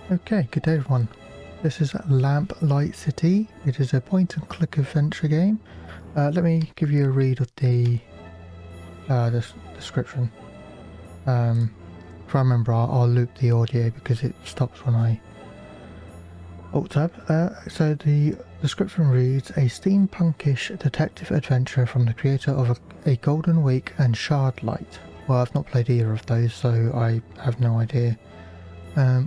Okay, good day everyone. This is Lamplight City. It is a point-and-click adventure game. Let me give you a read of the description. If I remember, I'll loop the audio because it stops when I Alt-Tab. So the description reads, a steampunk-ish detective adventure from the creator of a Golden Week and Shardlight. Well, I've not played either of those, so I have no idea.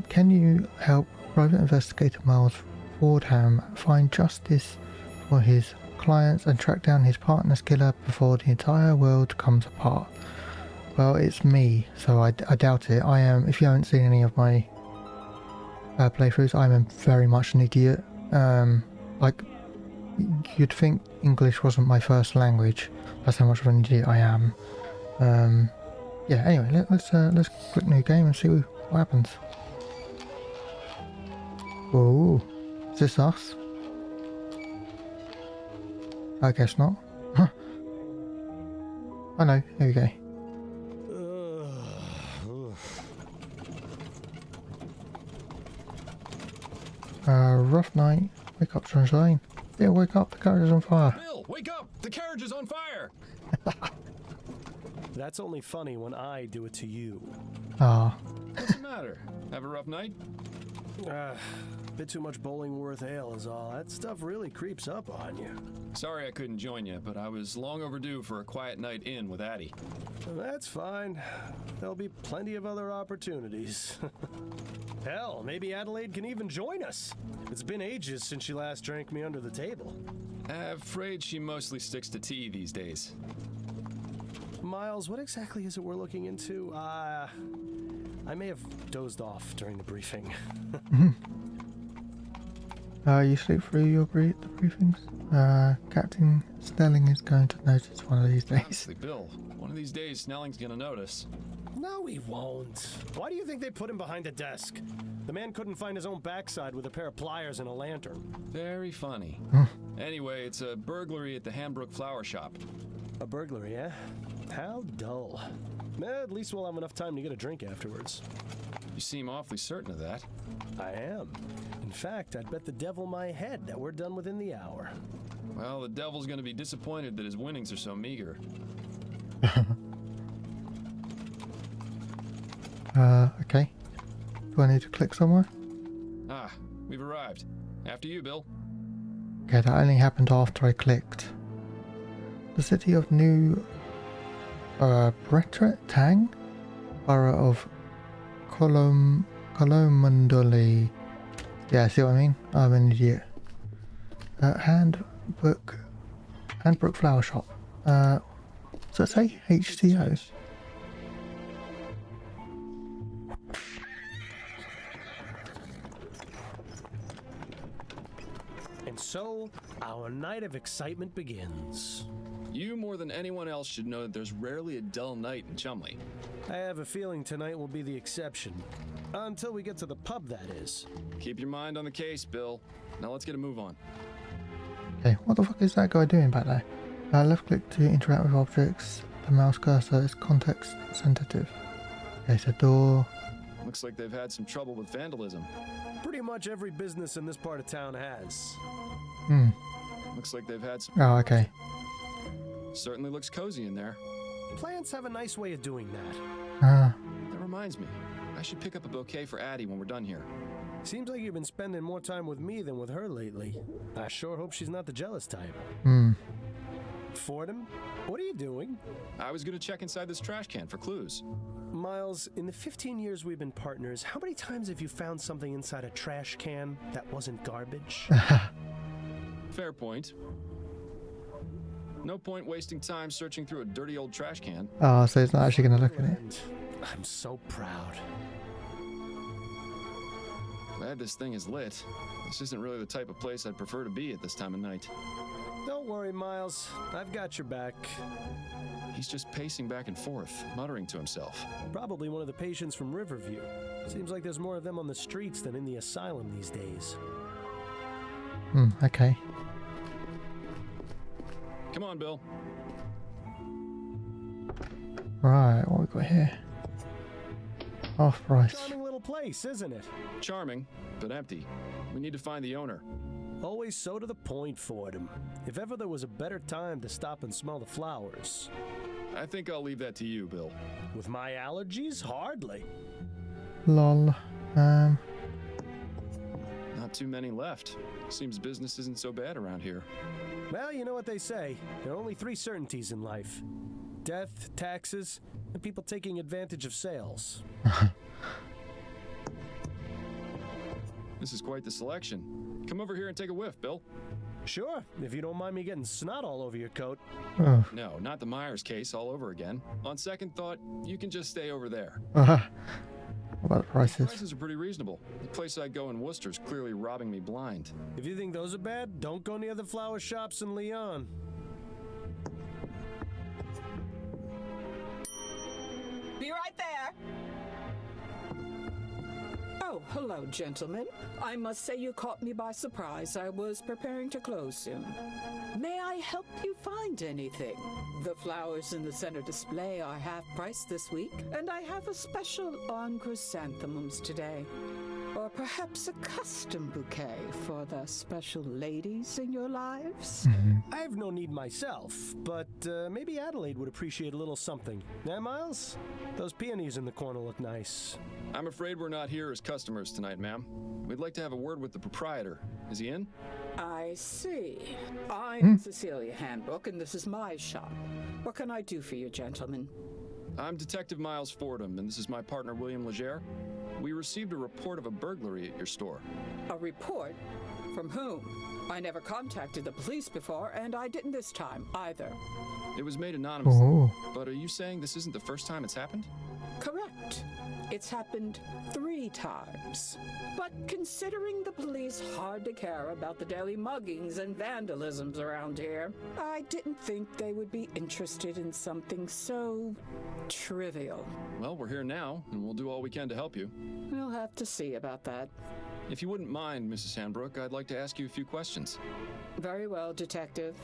Can you help private investigator Miles Fordham find justice for his clients and track down his partner's killer before the entire world comes apart? Well, it's me, so I doubt it. I am, if you haven't seen any of my playthroughs, I'm very much an idiot. Like, you'd think English wasn't my first language. That's how much of an idiot I am. Yeah, anyway, let's click new game and see what happens. Whoa, is this us? I guess not. Huh. Oh no, here we go. Rough night. Wake up, sunshine. Yeah, wake up, the carriage is on fire. Bill, wake up! The carriage is on fire! That's only funny when I do it to you. Ah. What's the matter? Have a rough night? Bit too much Bollingworth ale is all. That stuff really creeps up on you. Sorry I couldn't join you, but I was long overdue for a quiet night in with Addie. That's fine. There'll be plenty of other opportunities. Hell, maybe Adelaide can even join us. It's been ages since she last drank me under the table. Afraid she mostly sticks to tea these days. Miles, what exactly is it we're looking into? I may have dozed off during the briefing. You sleep through your the briefings? Captain Snelling is going to notice one of these days. Honestly, Bill, one of these days Snelling's gonna notice. No, he won't. Why do you think they put him behind a desk? The man couldn't find his own backside with a pair of pliers and a lantern. Very funny. Anyway, it's a burglary at the Hambrook Flower Shop. A burglary, eh? How dull. At least we'll have enough time to get a drink afterwards. You seem awfully certain of that. I am. In fact, I'd bet the devil my head that we're done within the hour. Well, the devil's gonna be disappointed that his winnings are so meager. Okay. Do I need to click somewhere? Ah, we've arrived. After you, Bill. Okay, that only happened after I clicked. The city of New Tang, borough of Colomandoli. Yeah, see what I mean? I'm an idiot. Handbook Flower Shop. Does that say HTO? And so, our night of excitement begins. You more than anyone else should know that there's rarely a dull night in Chumley. I have a feeling tonight will be the exception. Until we get to the pub, that is. Keep your mind on the case, Bill. Now let's get a move on. Okay, what the fuck is that guy doing back there? Left click to interact with objects. The mouse cursor is context sensitive. Okay, so door. Looks like they've had some trouble with vandalism. Pretty much every business in this part of town has. Looks like they've had some... Oh, okay. Certainly looks cozy in there. Plants have a nice way of doing that. That reminds me. I should pick up a bouquet for Addie when we're done here. Seems like you've been spending more time with me than with her lately. I sure hope she's not the jealous type. Fordham, what are you doing? I was gonna check inside this trash can for clues. Miles, in the 15 years we've been partners, how many times have you found something inside a trash can that wasn't garbage? Fair point. No point wasting time searching through a dirty old trash can. Oh, so it's not actually going to look at it. I'm so proud. Glad this thing is lit. This isn't really the type of place I'd prefer to be at this time of night. Don't worry, Miles. I've got your back. He's just pacing back and forth, muttering to himself. Probably one of the patients from Riverview. Seems like there's more of them on the streets than in the asylum these days. Okay. Come on, Bill. Right, what we got here? Half price. Charming little place, isn't it? Charming, but empty. We need to find the owner. Always so to the point, Fordham. If ever there was a better time to stop and smell the flowers. I think I'll leave that to you, Bill. With my allergies, hardly. Lol. Not too many left. Seems business isn't so bad around here. Well, you know what they say. There are only 3 certainties in life. Death, taxes, and people taking advantage of sales. This is quite the selection. Come over here and take a whiff, Bill. Sure, if you don't mind me getting snot all over your coat. Oh. No, not the Myers case all over again. On second thought, you can just stay over there. What about the prices? Prices are pretty reasonable. The place I go in Worcester's clearly robbing me blind. If you think those are bad, don't go near the flower shops in Lyon. Be right there. Oh, hello, gentlemen. I must say you caught me by surprise. I was preparing to close soon. May I help you find anything? The flowers in the center display are half price this week, and I have a special on chrysanthemums today. Or perhaps a custom bouquet for the special ladies in your lives? I have no need myself, but maybe Adelaide would appreciate a little something. Eh, Miles? Those peonies in the corner look nice. I'm afraid we're not here as customers tonight, ma'am. We'd like to have a word with the proprietor. Is he in? I see. I'm Cecilia Handbook, and this is my shop. What can I do for you, gentlemen? I'm Detective Miles Fordham, and this is my partner, William Legere. We received a report of a burglary at your store. A report? From whom? I never contacted the police before, and I didn't this time, either. It was made anonymously. Oh. But are you saying this isn't the first time it's happened? Correct. It's happened 3 times. But considering the police hardly care about the daily muggings and vandalisms around here, I didn't think they would be interested in something so trivial. Well, we're here now, and we'll do all we can to help you. We'll have to see about that. If you wouldn't mind, Mrs. Handbrook, I'd like to ask you a few questions. Very well, Detective.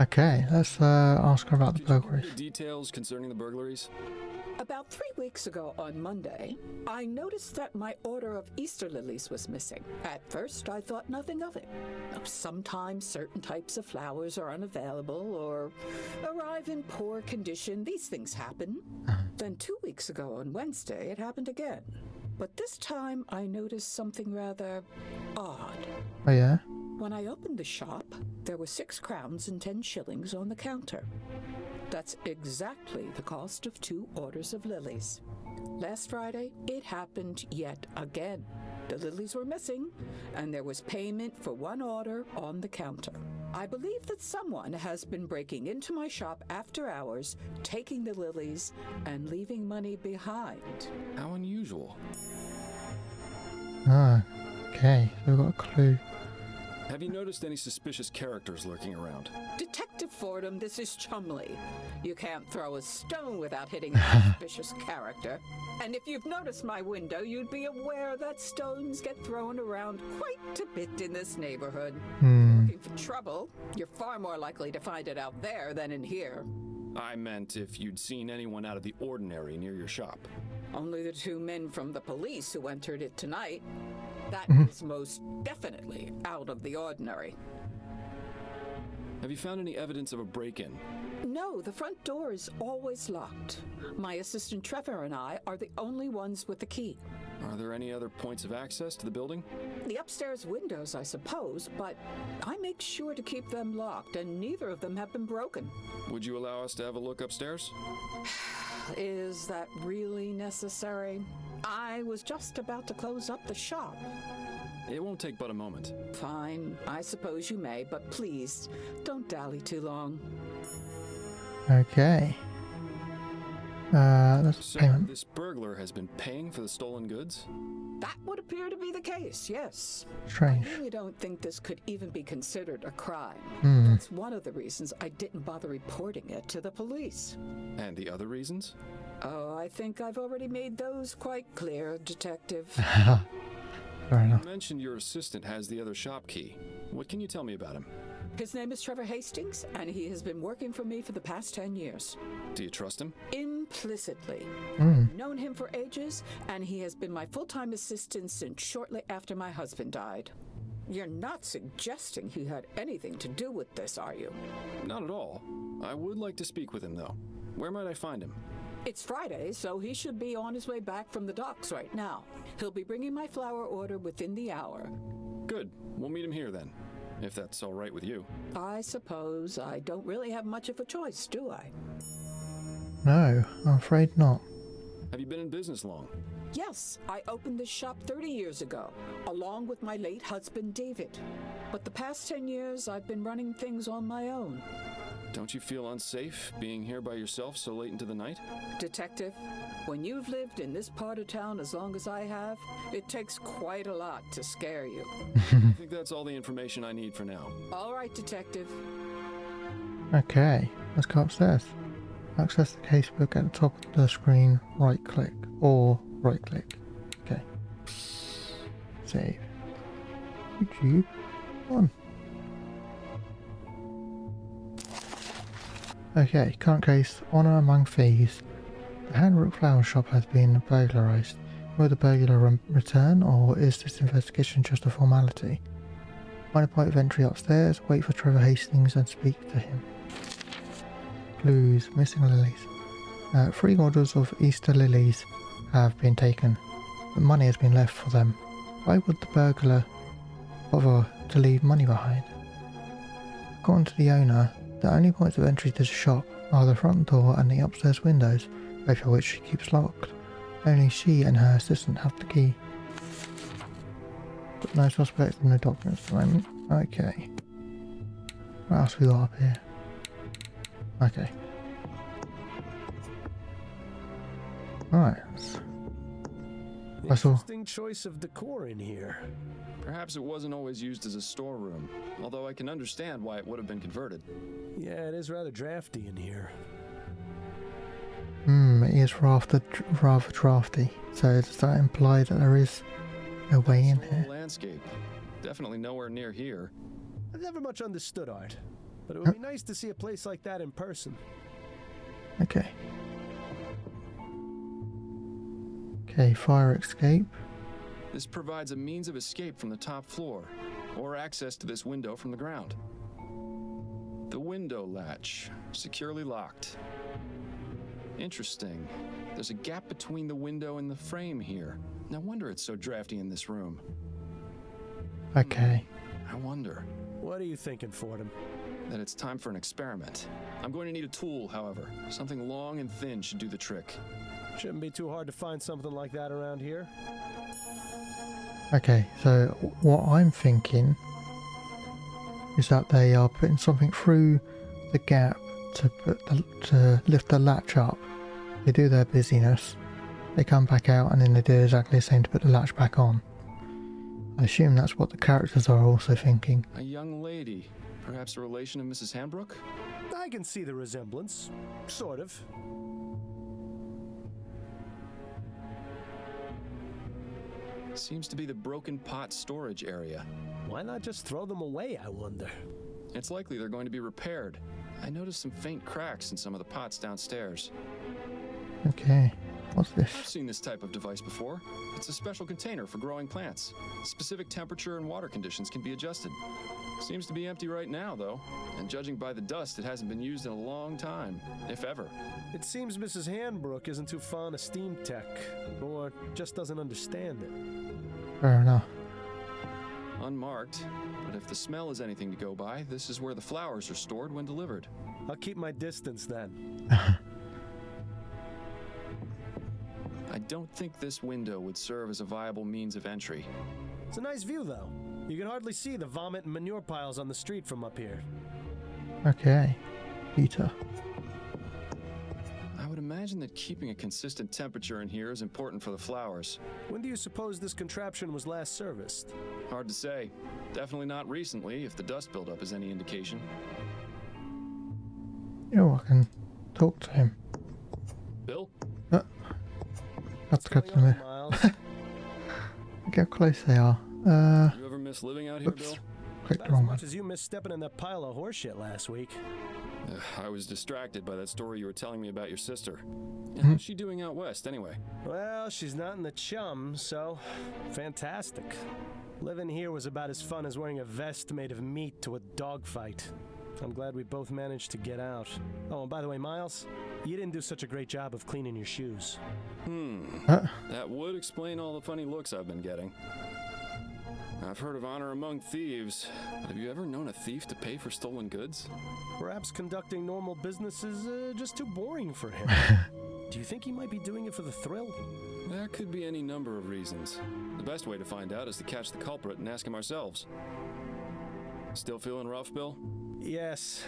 Okay, let's ask her about the Could you give me burglaries. the details concerning the burglaries? About 3 weeks ago on Monday, I noticed that my order of Easter lilies was missing. At first, I thought nothing of it. Sometimes certain types of flowers are unavailable or arrive in poor condition. These things happen. Then 2 weeks ago on Wednesday, it happened again. But this time, I noticed something rather odd. Oh yeah? When I opened the shop, there were 6 crowns and 10 shillings on the counter. That's exactly the cost of 2 orders of lilies. Last Friday, it happened yet again. The lilies were missing, and there was payment for 1 order on the counter. I believe that someone has been breaking into my shop after hours, taking the lilies, and leaving money behind. How unusual. Ah, okay, so we've got a clue. Have you noticed any suspicious characters lurking around? Detective Fordham, this is Chumley. You can't throw a stone without hitting a suspicious character. And if you've noticed my window, you'd be aware that stones get thrown around quite a bit in this neighborhood. Looking for trouble, you're far more likely to find it out there than in here. I meant if you'd seen anyone out of the ordinary near your shop. Only the 2 men from the police who entered it tonight. That is most definitely out of the ordinary. Have you found any evidence of a break-in? No, the front door is always locked. My assistant Trevor and I are the only ones with the key. Are there any other points of access to the building? The upstairs windows, I suppose, but I make sure to keep them locked, and neither of them have been broken. Would you allow us to have a look upstairs? Is that really necessary? I was just about to close up the shop. It won't take but a moment. Fine, I suppose you may, but please, don't dally too long. Okay. That's So payment. this burglar has been paying for the stolen goods? That would appear to be the case, yes. Strange. I really don't think this could even be considered a crime. Hmm. That's one of the reasons I didn't bother reporting it to the police. And the other reasons? Oh, I think I've already made those quite clear, Detective. Fair enough. You mentioned your assistant has the other shop key. What can you tell me about him? His name is Trevor Hastings, and he has been working for me for the past 10 years. Do you trust him? In implicitly. Known him for ages, and he has been my full-time assistant since shortly after my husband died. You're not suggesting he had anything to do with this, are you? Not at all. I would like to speak with him, though. Where might I find him? It's Friday, so he should be on his way back from the docks right now. He'll be bringing my flower order within the hour. Good. We'll meet him here then, if that's all right with you. I suppose I don't really have much of a choice, do I? No, I'm afraid not. Have you been in business long? Yes, I opened this shop 30 years ago, along with my late husband, David. But the past 10 years, I've been running things on my own. Don't you feel unsafe being here by yourself so late into the night? Detective, when you've lived in this part of town as long as I have, it takes quite a lot to scare you. I think that's all the information I need for now. All right, Detective. Okay, let's go upstairs. Access the casebook at the top of the screen, right click, or right click. Okay. Save. YouTube. On. Okay, current case, Honour Among Thieves. The Handbrook Flower Shop has been burglarized. Will the burglar return, or is this investigation just a formality? Find a point of entry upstairs, wait for Trevor Hastings and speak to him. Clues, missing lilies. 3 orders of Easter lilies have been taken. The money has been left for them. Why would the burglar bother to leave money behind? According to the owner, the only points of entry to the shop are the front door and the upstairs windows, both of which she keeps locked. Only she and her assistant have the key. Got no suspects and no documents at the moment. Okay. What else we got up here? Okay. Alright. Interesting choice of decor in here. Perhaps it wasn't always used as a storeroom, although I can understand why it would have been converted. Yeah, it is rather drafty in here. It is rather drafty. So does that imply that there is a way in here? Landscape. Definitely nowhere near here. I've never much understood art, but it would be nice to see a place like that in person. Okay. Okay, fire escape. This provides a means of escape from the top floor, or access to this window from the ground. The window latch, securely locked. Interesting. There's a gap between the window and the frame here. No wonder it's so drafty in this room. Okay. I wonder. What are you thinking, Fordham? That it's time for an experiment. I'm going to need a tool, however. Something long and thin should do the trick. Shouldn't be too hard to find something like that around here. Okay, so what I'm thinking is that they are putting something through the gap to lift the latch up. They do their busyness, they come back out, and then they do exactly the same to put the latch back on. I assume that's what the characters are also thinking. A young lady, perhaps a relation of Mrs. Handbrook? I can see the resemblance, sort of. Seems to be the broken pot storage area. Why not just throw them away, I wonder? It's likely they're going to be repaired. I noticed some faint cracks in some of the pots downstairs. Okay, what's I've this? seen this type of device before. It's a special container for growing plants. Specific temperature and water conditions can be adjusted. Seems to be empty right now, though. And judging by the dust, it hasn't been used in a long time, if ever. It seems Mrs. Handbrook isn't too fond of steam tech, or just doesn't understand it. Fair enough. Unmarked, but if the smell is anything to go by, this is where the flowers are stored when delivered. I'll keep my distance then. I don't think this window would serve as a viable means of entry. It's a nice view, though. You can hardly see the vomit and manure piles on the street from up here. Okay, Peter. I would imagine that keeping a consistent temperature in here is important for the flowers. When do you suppose this contraption was last serviced? Hard to say. Definitely not recently, if the dust buildup is any indication. Oh, I can talk to him. Bill? Have to go to them. Miles? Look how close they are. You ever miss living out here, Oops. Bill? Clicked the About as wrong one. much as you misstepping in that pile of horseshit last week. I was distracted by that story you were telling me about your sister. How's she doing out west, anyway? Well, she's not in the chum, so fantastic. Living here was about as fun as wearing a vest made of meat to a dogfight. I'm glad we both managed to get out. Oh, and by the way, Miles, you didn't do such a great job of cleaning your shoes. That would explain all the funny looks I've been getting. I've heard of honor among thieves, but have you ever known a thief to pay for stolen goods? Perhaps conducting normal business is just too boring for him. Do you think he might be doing it for the thrill? There could be any number of reasons. The best way to find out is to catch the culprit and ask him ourselves. Still feeling rough, Bill? Yes,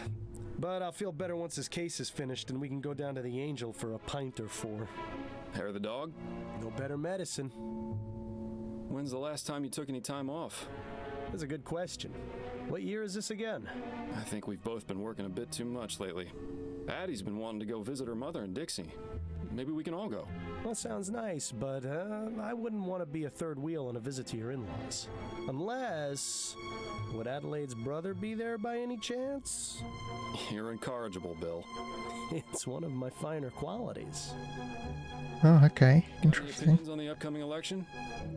but I'll feel better once his case is finished and we can go down to the Angel for a pint or four. Hair of the dog? No better medicine. When's the last time you took any time off? That's a good question. What year is this again? I think we've both been working a bit too much lately. Addie's been wanting to go visit her mother in Dixie. Maybe we can all go. That sounds nice, but I wouldn't want to be a third wheel on a visit to your in-laws. Unless... Would Adelaide's brother be there by any chance? You're incorrigible, Bill. It's one of my finer qualities. Oh, okay. Any Interesting. opinions on the upcoming election?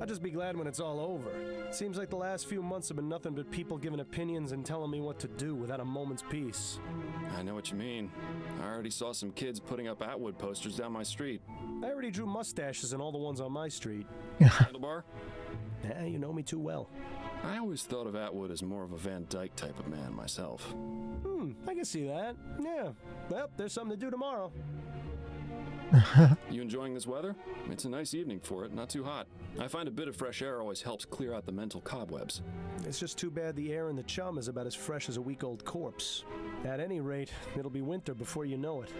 I'll just be glad when it's all over. Seems like the last few months have been nothing but people giving opinions and telling me what to do without a moment's peace. I know what you mean. I already saw some kids putting up Atwood posters down my street. I already drew mustaches in all the ones on my street. Handlebar? You know me too well. I always thought of Atwood as more of a Van Dyke type of man myself. I can see that. Yeah. Well, there's something to do tomorrow. You enjoying this weather? It's a nice evening for it, not too hot. I find a bit of fresh air always helps clear out the mental cobwebs. It's just too bad the air in the chum is about as fresh as a week-old corpse. At any rate, it'll be winter before you know it.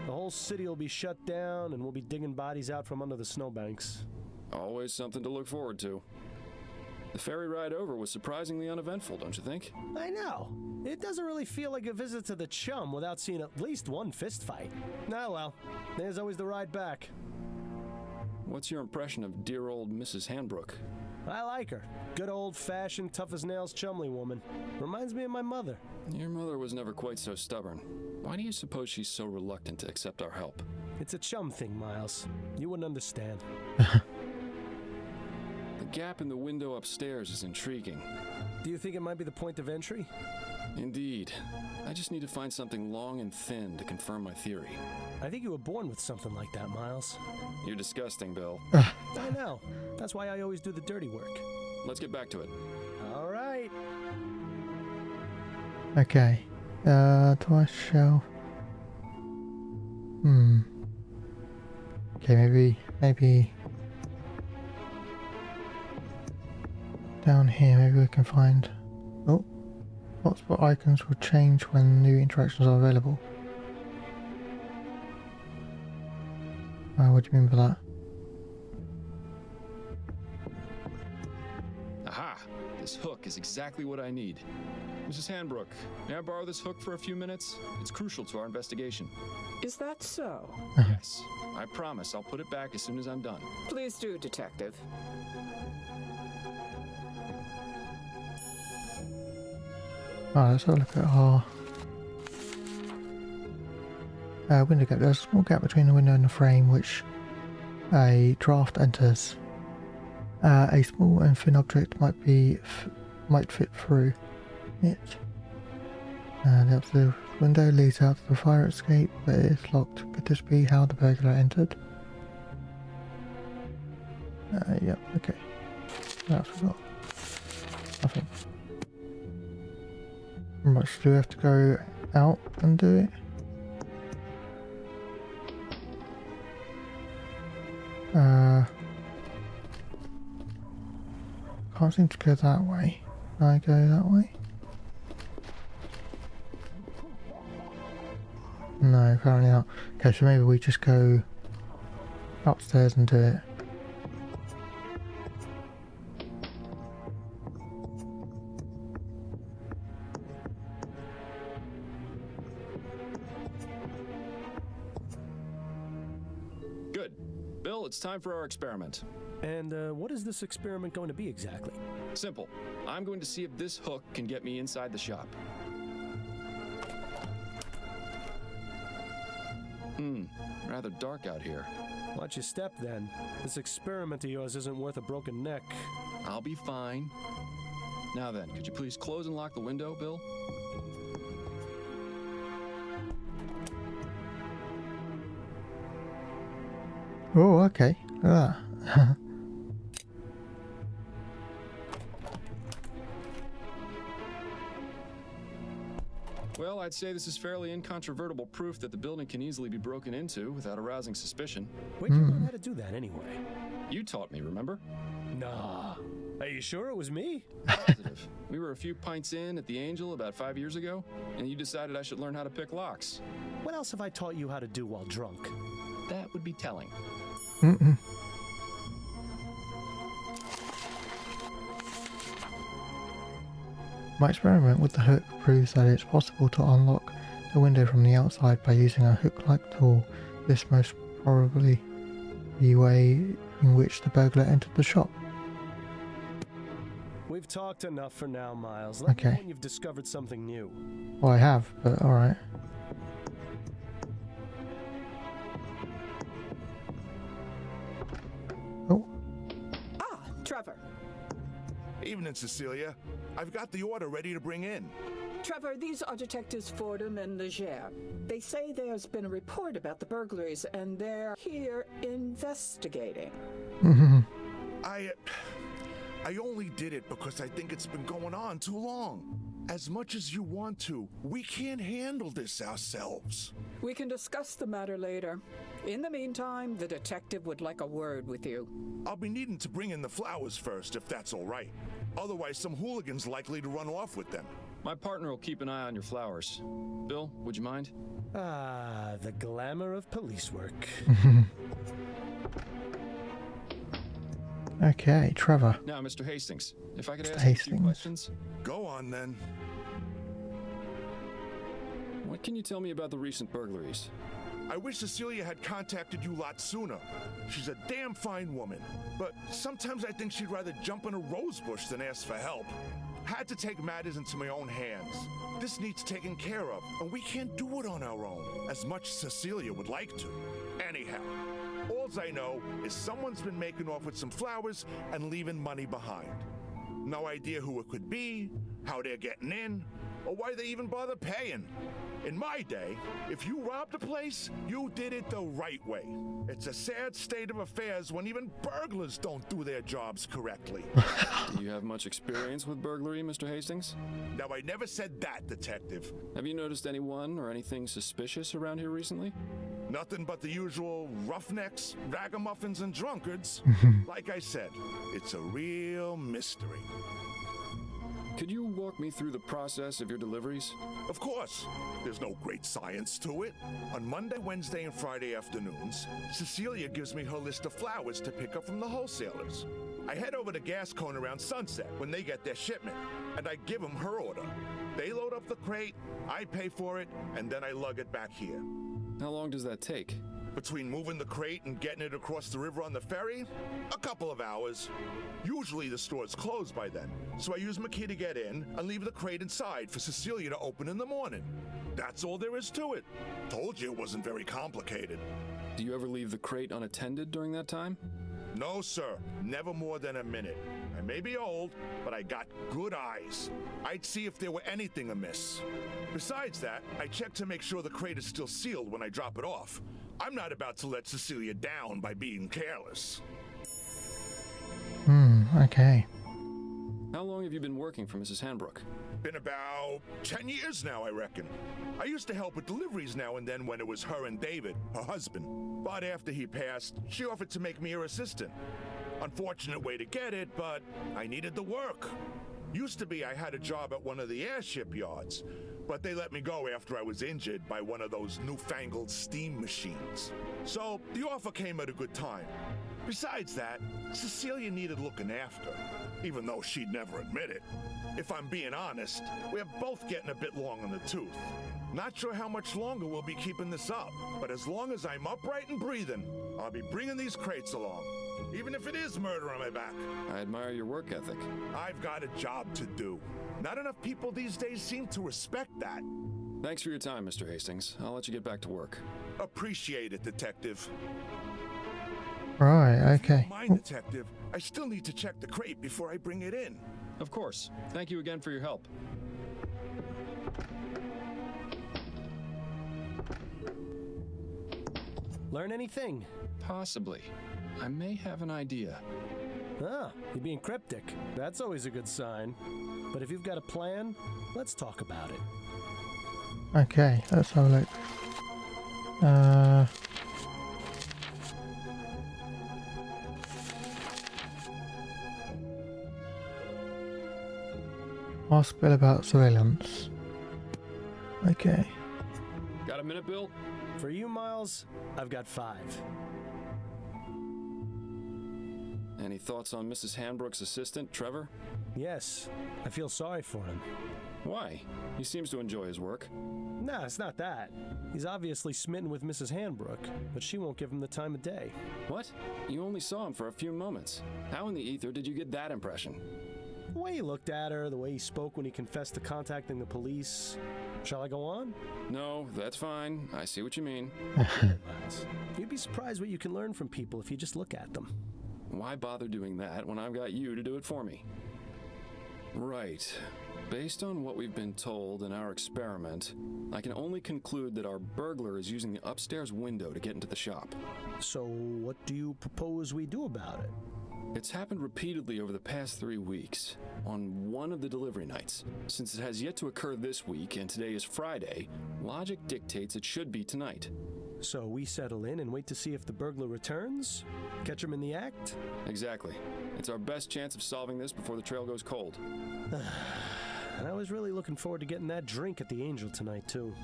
The whole city will be shut down and we'll be digging bodies out from under the snowbanks. Always something to look forward to. The ferry ride over was surprisingly uneventful, don't you think? I know. It doesn't really feel like a visit to the chum without seeing at least one fist fight. Oh well, there's always the ride back. What's your impression of dear old Mrs. Hanbrook? I like her. Good old-fashioned, tough-as-nails chumly woman. Reminds me of my mother. Your mother was never quite so stubborn. Why do you suppose she's so reluctant to accept our help? It's a chum thing, Miles. You wouldn't understand. The gap in the window upstairs is intriguing. Do you think it might be the point of entry? Indeed. I just need to find something long and thin to confirm my theory. I think you were born with something like that, Miles. You're disgusting, Bill. I know. That's why I always do the dirty work. Let's get back to it. All right. Okay. Do I show? Okay, maybe down here, maybe we can find... Oh, hotspot icons will change when new interactions are available. What do you mean by that? Aha! This hook is exactly what I need. Mrs. Hanbrook, may I borrow this hook for a few minutes? It's crucial to our investigation. Is that so? Yes. I promise I'll put it back as soon as I'm done. Please do, Detective. Alright, let's have a look at our window gap. There's a small gap between the window and the frame which a draft enters. A small and thin object might fit through it. The window leads out to the fire escape, but it is locked. Could this be how the burglar entered? Yep, okay. What else we got? Nothing. Right, so do we have to go out and do it? Can't seem to go that way. Can I go that way? No, apparently not. Okay, so maybe we just go upstairs and do it. Good. Bill, it's time for our experiment. And what is this experiment going to be exactly? Simple. I'm going to see if this hook can get me inside the shop. Rather dark out here. Watch your step then. This experiment of yours isn't worth a broken neck. I'll be fine. Now then, could you please close and lock the window, Bill? Oh, okay. Look at that. Well, I'd say this is fairly incontrovertible proof that the building can easily be broken into without arousing suspicion. Where'd you learn how to do that anyway? You taught me, remember? Nah. Are you sure it was me? Positive. We were a few pints in at the Angel about 5 years ago, and you decided I should learn how to pick locks. What else have I taught you how to do while drunk? That would be telling. My experiment with the hook proves that it's possible to unlock the window from the outside by using a hook-like tool. This most probably the way in which the burglar entered the shop. We've talked enough for now, Miles. Let me know Okay. when you've discovered something new. Well, I have, but alright. Oh, Ah, Trevor. Evening, Cecilia. I've got the order ready to bring in. Trevor, these are Detectives Fordham and Leger. They say there's been a report about the burglaries, and they're here investigating. I only did it because I think it's been going on too long. As much as you want to, we can't handle this ourselves. We can discuss the matter later. In the meantime, the detective would like a word with you. I'll be needing to bring in the flowers first, if that's all right. Otherwise, some hooligan's likely to run off with them. My partner will keep an eye on your flowers. Bill, would you mind? Ah, the glamour of police work. okay, Trevor. Now, Mr. Hastings, if I could Mr. ask you a few Hastings. questions. Go on, then. What can you tell me about the recent burglaries? I wish Cecilia had contacted you lots sooner. She's a damn fine woman. But sometimes I think she'd rather jump in a rose bush than ask for help. Had to take matters into my own hands. This needs taken care of, and we can't do it on our own, as much as Cecilia would like to. Anyhow, alls I know is someone's been making off with some flowers and leaving money behind. No idea who it could be, how they're getting in, or why they even bother paying. In my day, if you robbed a place, you did it the right way. It's a sad state of affairs when even burglars don't do their jobs correctly. Do you have much experience with burglary, Mr. Hastings? Now, I never said that, Detective. Have you noticed anyone or anything suspicious around here recently? Nothing but the usual roughnecks, ragamuffins, and drunkards. Like I said, it's a real mystery. Could you walk me through the process of your deliveries? Of course, there's no great science to it. On Monday, Wednesday, and Friday afternoons, Cecilia gives me her list of flowers to pick up from the wholesalers. I head over to Gascon around sunset when they get their shipment, and I give them her order. They load up the crate, I pay for it, and then I lug it back here. How long does that take? Between moving the crate and getting it across the river on the ferry, a couple of hours. Usually the store's closed by then, so I use my key to get in and leave the crate inside for Cecilia to open in the morning. That's all there is to it. Told you it wasn't very complicated. Do you ever leave the crate unattended during that time? No, sir. Never more than a minute. I may be old, but I got good eyes. I'd see if there were anything amiss. Besides that, I check to make sure the crate is still sealed when I drop it off. I'm not about to let Cecilia down by being careless. Okay. How long have you been working for Mrs. Hanbrook? Been about 10 years now, I reckon. I used to help with deliveries now and then when it was her and David, her husband. But after he passed, she offered to make me her assistant. Unfortunate way to get it, but I needed the work. Used to be I had a job at one of the airship yards, but they let me go after I was injured by one of those newfangled steam machines. So the offer came at a good time. Besides that, Cecilia needed looking after, even though she'd never admit it. If I'm being honest, we're both getting a bit long in the tooth. Not sure how much longer we'll be keeping this up, but as long as I'm upright and breathing, I'll be bringing these crates along, even if it is murder on my back. I admire your work ethic. I've got a job to do. Not enough people these days seem to respect that. Thanks for your time, Mr. Hastings. I'll let you get back to work. Appreciate it, Detective. Right, If you okay. don't mind, Detective, I still need to check the crate before I bring it in. Of course. Thank you again for your help. Learn anything? Possibly. I may have an idea. Ah, you're being cryptic. That's always a good sign. But if you've got a plan, let's talk about it. Okay, let's have a look. Ask Bill about surveillance. Okay. Got a minute, Bill? For you, Miles, I've got 5. Any thoughts on Mrs. Hanbrook's assistant, Trevor? Yes, I feel sorry for him. Why? He seems to enjoy his work. Nah, it's not that. He's obviously smitten with Mrs. Hanbrook, but she won't give him the time of day. What? You only saw him for a few moments. How in the ether did you get that impression? The way he looked at her, the way he spoke when he confessed to contacting the police. Shall I go on? No, that's fine. I see what you mean. Miles, you'd be surprised what you can learn from people if you just look at them. Why bother doing that when I've got you to do it for me? Right. Based on what we've been told in our experiment, I can only conclude that our burglar is using the upstairs window to get into the shop. So what do you propose we do about it? It's happened repeatedly over the past 3 weeks, on one of the delivery nights. Since it has yet to occur this week, and today is Friday, logic dictates it should be tonight. So we settle in and wait to see if the burglar returns? Catch him in the act? Exactly. It's our best chance of solving this before the trail goes cold. I was really looking forward to getting that drink at the Angel tonight, too.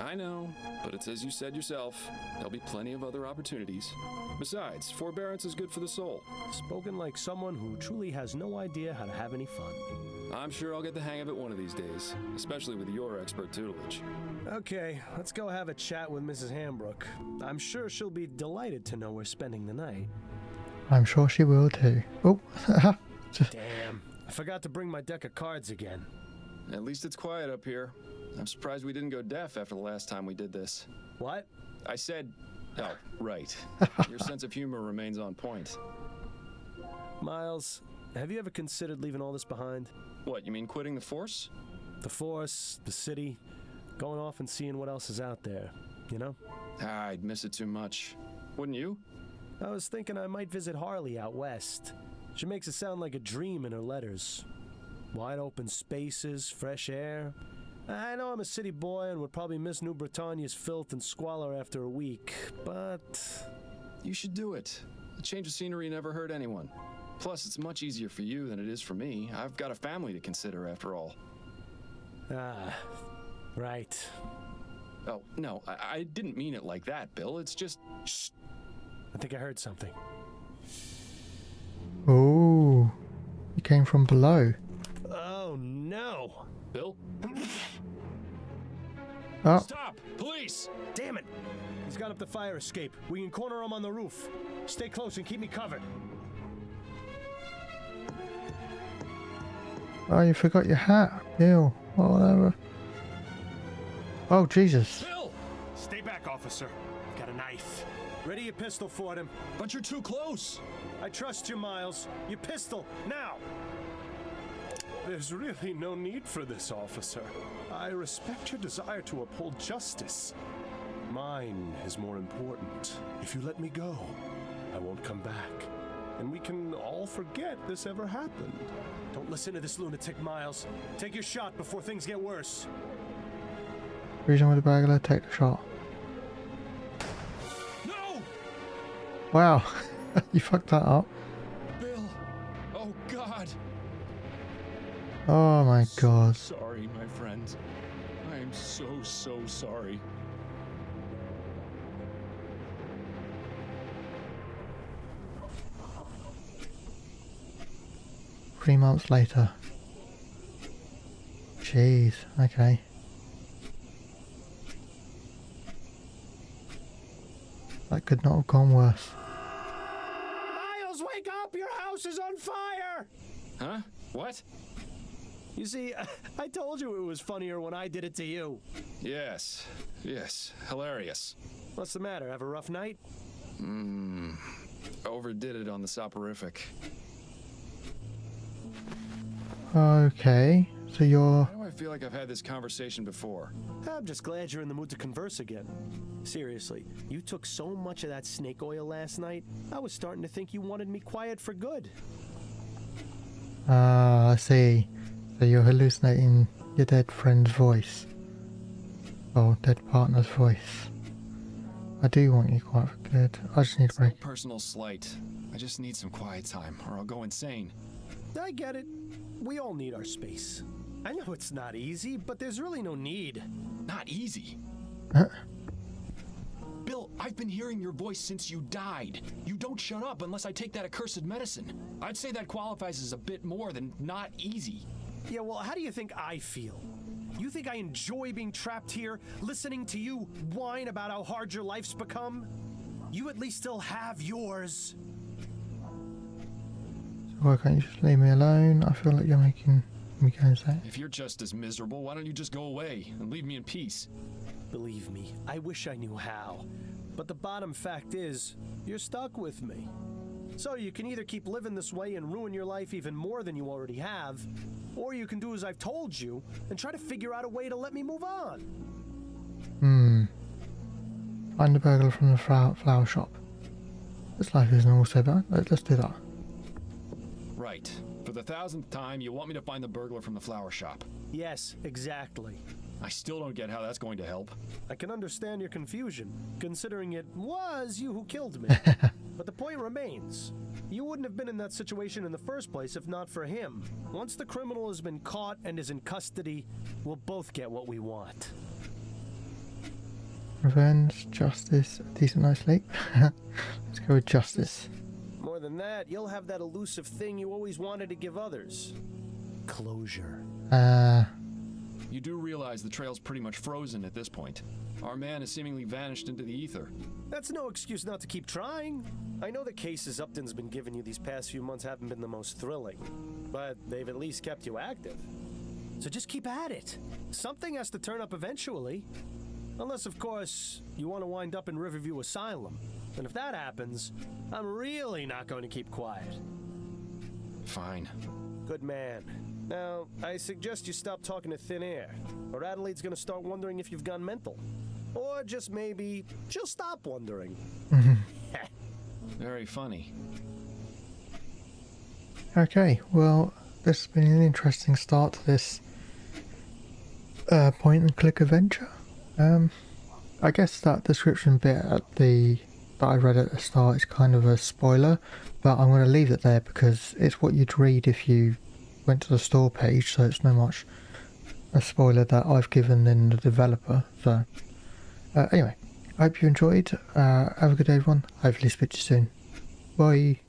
I know, but it's as you said yourself. There'll be plenty of other opportunities. Besides, forbearance is good for the soul. Spoken like someone who truly has no idea how to have any fun. I'm sure I'll get the hang of it one of these days, especially with your expert tutelage. Okay, let's go have a chat with Mrs. Hanbrook. I'm sure she'll be delighted to know we're spending the night. I'm sure she will too. Oh, Damn, I forgot to bring my deck of cards again. At least it's quiet up here. I'm surprised we didn't go deaf after the last time we did this. What? I said... Oh, right. Your sense of humor remains on point. Miles, have you ever considered leaving all this behind? What, you mean quitting the force? The force, the city, going off and seeing what else is out there, you know? I'd miss it too much. Wouldn't you? I was thinking I might visit Harley out west. She makes it sound like a dream in her letters. Wide open spaces, fresh air. I know I'm a city boy and would probably miss New Britannia's filth and squalor after a week, but... You should do it. A change of scenery never hurt anyone. Plus, it's much easier for you than it is for me. I've got a family to consider, after all. Ah, right. Oh, no, I didn't mean it like that, Bill. It's just... Shh. I think I heard something. oh, he came from below. Oh, no! Bill? Oh, Stop! Police! Damn it! He's got up the fire escape. We can corner him on the roof. Stay close and keep me covered. oh, you forgot your hat, Bill. Or whatever. Oh, Jesus. Bill! Stay back, officer. I've got a knife. Ready your pistol, Fordham. But you're too close! I trust you, Miles. Your pistol, now! There's really no need for this, officer. I respect your desire to uphold justice. Mine is more important. If you let me go, I won't come back. And we can all forget this ever happened. Don't listen to this lunatic, Miles. Take your shot before things get worse. Reason with the burglar, take the shot. No! Wow, you fucked that up. Bill! Oh, God! Oh my God. Sorry, my friend. I am so sorry. 3 months later. Jeez, okay. That could not have gone worse. Miles, wake up! Your house is on fire! Huh? What? You see, I told you it was funnier when I did it to you. Yes, hilarious. What's the matter? Have a rough night? Overdid it on the soporific. Okay, so you're... Why do I feel like I've had this conversation before? I'm just glad you're in the mood to converse again. Seriously, you took so much of that snake oil last night, I was starting to think you wanted me quiet for good. Ah, I see. So you're hallucinating your dead friend's voice. Or dead partner's voice. I do want you quiet for good. I just need a It's no break. personal slight. I just need some quiet time, or I'll go insane. I get it. We all need our space. I know it's not easy, but there's really no need. Not easy. Huh? Bill, I've been hearing your voice since you died. You don't shut up unless I take that accursed medicine. I'd say that qualifies as a bit more than not easy. Yeah, well, how do you think I feel? You think I enjoy being trapped here, listening to you whine about how hard your life's become? You at least still have yours. So why can't you just leave me alone? I feel like you're making me go insane. If you're just as miserable, why don't you just go away and leave me in peace? Believe me, I wish I knew how. But the bottom fact is, you're stuck with me. So you can either keep living this way and ruin your life even more than you already have, or you can do as I've told you and try to figure out a way to let me move on. Find the burglar from the flower shop. This life isn't all so bad. Let's do that. Right. For the 1000th time, you want me to find the burglar from the flower shop. Yes, exactly. I still don't get how that's going to help. I can understand your confusion, considering it was you who killed me. But the point remains. You wouldn't have been in that situation in the first place if not for him. Once the criminal has been caught and is in custody, we'll both get what we want. Revenge, justice, a decent night's sleep. Let's go with justice. More than that, you'll have that elusive thing you always wanted to give others. Closure. You do realize the trail's pretty much frozen at this point. Our man has seemingly vanished into the ether. That's no excuse not to keep trying. I know the cases Upton's been giving you these past few months haven't been the most thrilling, but they've at least kept you active. So just keep at it. Something has to turn up eventually. Unless, of course, you want to wind up in Riverview Asylum. And if that happens, I'm really not going to keep quiet. Fine. Good man. Now, I suggest you stop talking to thin air, or Adelaide's gonna start wondering if you've gone mental. Or just maybe she'll stop wondering. Very funny. Okay, well, this has been an interesting start to this point and click adventure. I guess that description bit that I read at the start is kind of a spoiler, but I'm going to leave it there because it's what you'd read if you went to the store page, so it's no much a spoiler that I've given in the developer. So anyway, I hope you enjoyed. Have a good day everyone. Hopefully speak to you soon. Bye.